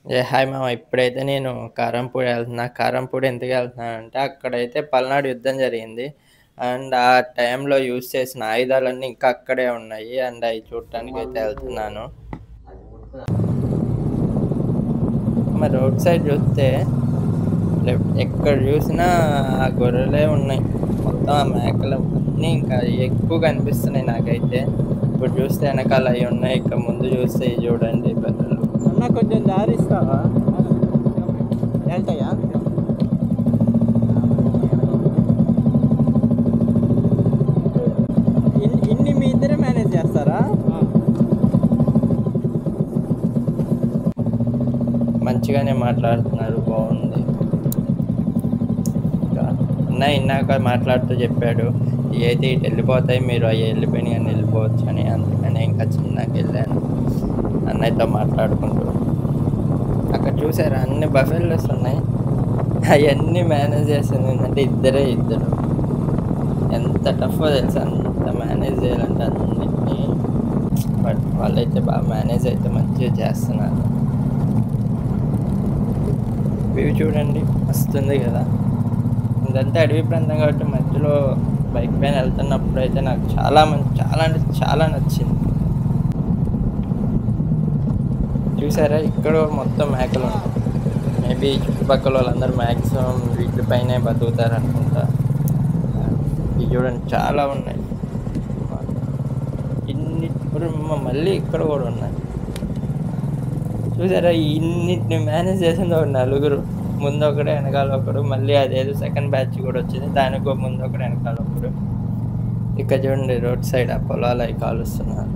Hi మామ. ఇప్పుడైతే నేను కారంపూడి వెళ్తున్నా. కారంపూడి ఎందుకు వెళ్తున్నానంటే అక్కడైతే పల్నాడు యుద్ధం జరిగింది. అండ్ ఆ టైంలో యూజ్ చేసిన ఆయుధాలన్నీ ఇంకా అక్కడే ఉన్నాయి. అండ్ అవి చూడటానికి అయితే వెళ్తున్నాను. మరి రోడ్ సైడ్ చూస్తే ఎక్కడ చూసినా ఆ గొర్రెలే ఉన్నాయి. మొత్తం ఆ మేకలు అన్నీ ఇంకా ఎక్కువ కనిపిస్తున్నాయి నాకైతే. ఇప్పుడు చూస్తే వెనకాల అవి ఉన్నాయి, ఇక ముందు చూస్తే ఇవి చూడండి బర్రెలు. అన్న కొంచెం దారి ఇస్తావా? వెళ్తాయా? ఇన్ని మీ ఇద్దరే మేనేజ్ చేస్తారా? మంచిగానే మాట్లాడుతున్నారు, బాగుంది. ఇంకా అన్నయ్య ఇందాక మాట్లాడుతూ చెప్పాడు, ఇవి అయితే ఇటు వెళ్ళిపోతాయి, మీరు అవి వెళ్ళిపోయినాయి అని వెళ్ళిపోవచ్చు అని. అందుకని ఇంకా చిన్నకి వెళ్ళాను అన్నయ్యతో మాట్లాడుకుంటూ. అక్కడ చూసారా అన్ని బఫెల్లోస్ ఉన్నాయి. అవన్నీ మేనేజ్ చేసింది ఏంటంటే ఇద్దరు. ఎంత టఫ్ తెలుసా అంత మేనేజ్ చేయాలంటే అన్నిటినీ. బట్ వాళ్ళైతే బాగా మేనేజ్ అయితే మంచిగా చేస్తున్నారు. వ్యూ చూడండి, వస్తుంది కదా. ఇదంతా అడవి ప్రాంతం కాబట్టి మధ్యలో బైక్ పైన వెళ్తున్నప్పుడు అయితే నాకు చాలా అంటే చాలా నచ్చింది. చూసారా ఇక్కడ మొత్తం మేకలు ఉంటాయి. మేబీ చుట్టుపక్కల వాళ్ళందరూ మ్యాక్సిమం వీటిపైనే బతుకుతారు అనుకుంటా. ఇవి చూడండి చాలా ఉన్నాయి. ఇప్పుడు మళ్ళీ ఇక్కడ కూడా ఉన్నాయి. చూసారా ఇన్నిటిని మేనేజ్ చేసింది ఒక నలుగురు. ముందు ఒకడు వెనకాల ఒకడు, మళ్ళీ అదేదో సెకండ్ బ్యాచ్ కూడా వచ్చింది, దానికో ముందు ఒకడు వెనకాల ఒకడు. ఇక్కడ చూడండి రోడ్ సైడ్ ఆ పొలాలు అవి కాలుస్తున్నారు.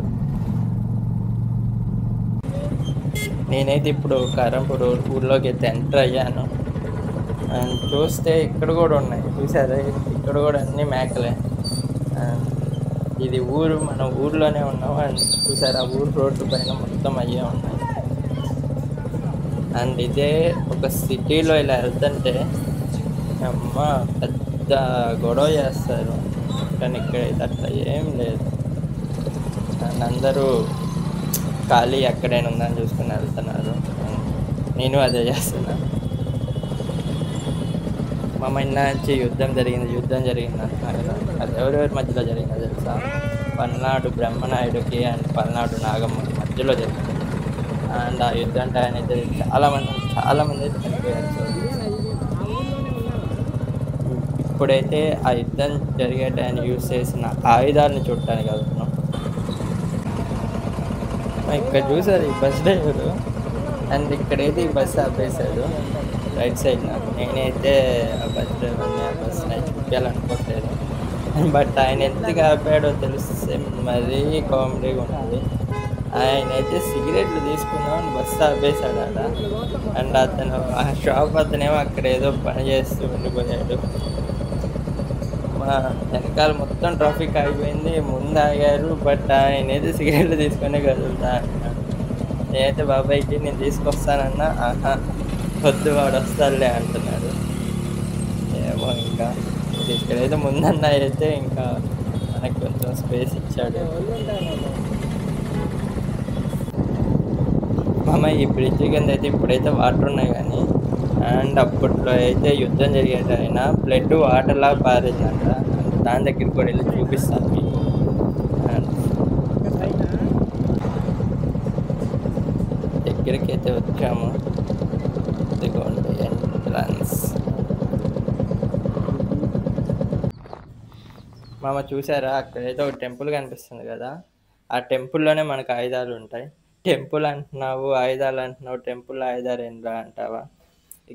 నేనైతే ఇప్పుడు కారంపూడి ఊర్లోకి అయితే ఎంటర్ అయ్యాను. అండ్ చూస్తే ఇక్కడ కూడా ఉన్నాయి. చూసారా ఇక్కడ కూడా అన్ని మేకలే. అండ్ ఇది ఊరు, మన ఊర్లోనే ఉన్నాం. అండ్ చూసారా ఊరు రోడ్డు పైన మొత్తం అయ్యే ఉన్నాయి. అండ్ ఇదే ఒక సిటీలో ఇలా వెళ్తుంటే అమ్మ పెద్ద గొడవ చేస్తారు, కానీ ఇక్కడైతే అట్లా ఏం లేదు. అండ్ అందరూ ఖాళీ ఎక్కడైనా ఉందని చూసుకుని వెళ్తున్నారు. నేను అదే చేస్తున్నాను. మా నుంచి యుద్ధం జరిగింది అంటున్నారు కదా. అది ఎవరెవరి మధ్యలో జరిగిందో తెలుసా? పల్నాడు బ్రహ్మనాయుడుకి అండ్ పల్నాడు నాగమ్మకి మధ్యలో జరిగింది. అండ్ ఆ యుద్ధం టైం అయితే చాలా మంది అయితే చనిపోయారు. ఇప్పుడైతే ఆ యుద్ధం జరిగే టైం యూజ్ చేసిన ఆయుధాలను చూడటానికి వెళ్తున్నాం. ఇక్కడ చూసారు ఈ బస్ డ్రైవరు. అండ్ ఇక్కడైతే ఈ బస్సు ఆపేశాడు రైట్ సైడ్. నేనైతే ఆ బస్ డ్రైవర్ని ఆ బస్సుని చూపించాలనుకోవట్లేదు. బట్ ఆయన ఎందుకు ఆపాడో తెలిస్తే మరీ కామెడీగా ఉంటుంది. ఆయన అయితే సిగరెట్లు తీసుకుందామని బస్సు ఆపేశాడు అక్కడ. అండ్ అతను ఆ షాప్ అతనేమో అక్కడ ఏదో పని చేస్తూ ఉండిపోయాడు. మా వెనకాల మొత్తం ట్రాఫిక్ ఆగిపోయింది, ముందు ఆగారు. బట్ ఆయన అయితే సిగరెట్లు తీసుకొని కదులుతా అన్నాడు. నేనైతే బాబాయ్కి నేను తీసుకొస్తానన్నా, ఆహా వద్దు వాడు వస్తాడులే అంటున్నాడు. ఏమో ఇంకా ఇక్కడైతే ముందన్న అయితే ఇంకా మనకు కొంచెం స్పేస్ ఇచ్చాడు. మామ ఈ బ్రిడ్జ్ కింద అయితే ఇప్పుడైతే వాటర్ ఉన్నాయి కానీ, అండ్ అప్పట్లో అయితే యుద్ధం జరిగేటైనా బ్లడ్ వాటర్లా పారిందంట. దాని దగ్గరికి కూడా వెళ్ళి చూపిస్తాను మీకు. దగ్గరికి అయితే వచ్చాము. ఇదిగోండి ఎంట్రన్స్. మామ చూసారా అక్కడైతే ఒక టెంపుల్ కనిపిస్తుంది కదా. ఆ టెంపుల్లోనే మనకు ఆయుధాలు ఉంటాయి. టెంపుల్ అంటున్నావు, ఆయుధాలు అంటున్నావు, టెంపుల్ ఆయుధాలు ఏంట్రా అంటావా?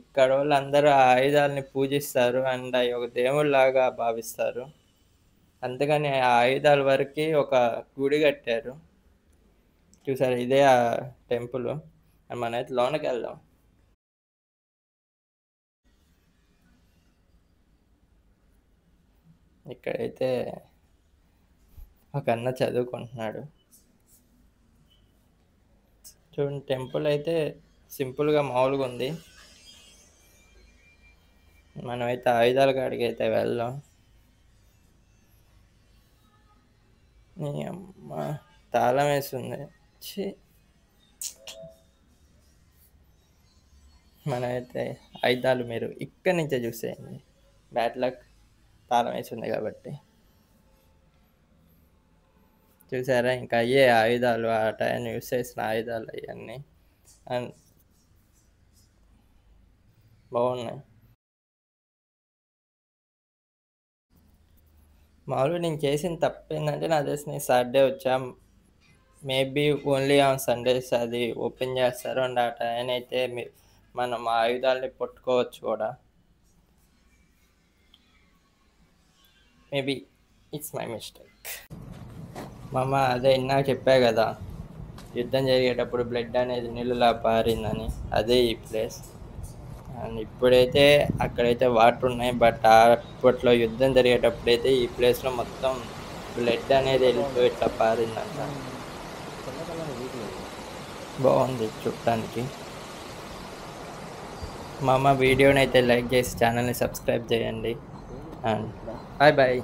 ఇక్కడ వాళ్ళు అందరూ ఆ ఆయుధాలని పూజిస్తారు అండ్ అవి ఒక దేవుళ్ళలాగా భావిస్తారు. అందుకని ఆ ఆయుధాల వరకు ఒక గుడి కట్టారు. చూసారు ఇదే ఆ టెంపుల్. మనమైతే లోనకి వెళ్దాం. ఇక్కడైతే ఒక అన్న చదువుకుంటున్నాడు. చూడండి టెంపుల్ అయితే సింపుల్గా మామూలుగా ఉంది. మనమైతే ఆయుధాల కాడికి అయితే వెళ్దాం. నీ అమ్మ తాళం వేస్తుంది. ఛీ, మనమైతే ఆయుధాలు మీరు ఇక్కడి నుంచే చూసేయండి. బ్యాడ్ లక్ తాళం వేసి ఉంది కాబట్టి చూసారా, ఇంకా అయ్యే ఆయుధాలు, ఆ టైం యూస్ చేసిన ఆయుధాలు అవన్నీ అండ్ బాగున్నాయి. మామూలుగా నేను చేసిన తప్పు ఏంటంటే, నాకు తెలిసి నేను సాటర్డే వచ్చా, మేబీ ఓన్లీ ఆన్ సండేస్ అది ఓపెన్ చేస్తారు అండ్ ఆ టైం అయితే మనం ఆ ఆయుధాలని పట్టుకోవచ్చు కూడా. Maybe it's my mistake. మామ అదే ఇందాక చెప్పా కదా, యుద్ధం జరిగేటప్పుడు బ్లడ్ అనేది నీళ్ళలా పారిందని, అదే ఈ ప్లేస్. అండ్ ఇప్పుడైతే అక్కడైతే వాటర్ ఉన్నాయి, బట్ అప్పట్లో యుద్ధం జరిగేటప్పుడైతే ఈ ప్లేస్లో మొత్తం బ్లడ్ అనేది వెళ్ళిపోయి ఇట్లా పారిందంట. బాగుంది చూడటానికి. మా అమ్మ వీడియోని అయితే లైక్ చేసి ఛానల్ని సబ్స్క్రైబ్ చేయండి అండ్ బాయ్ బాయ్.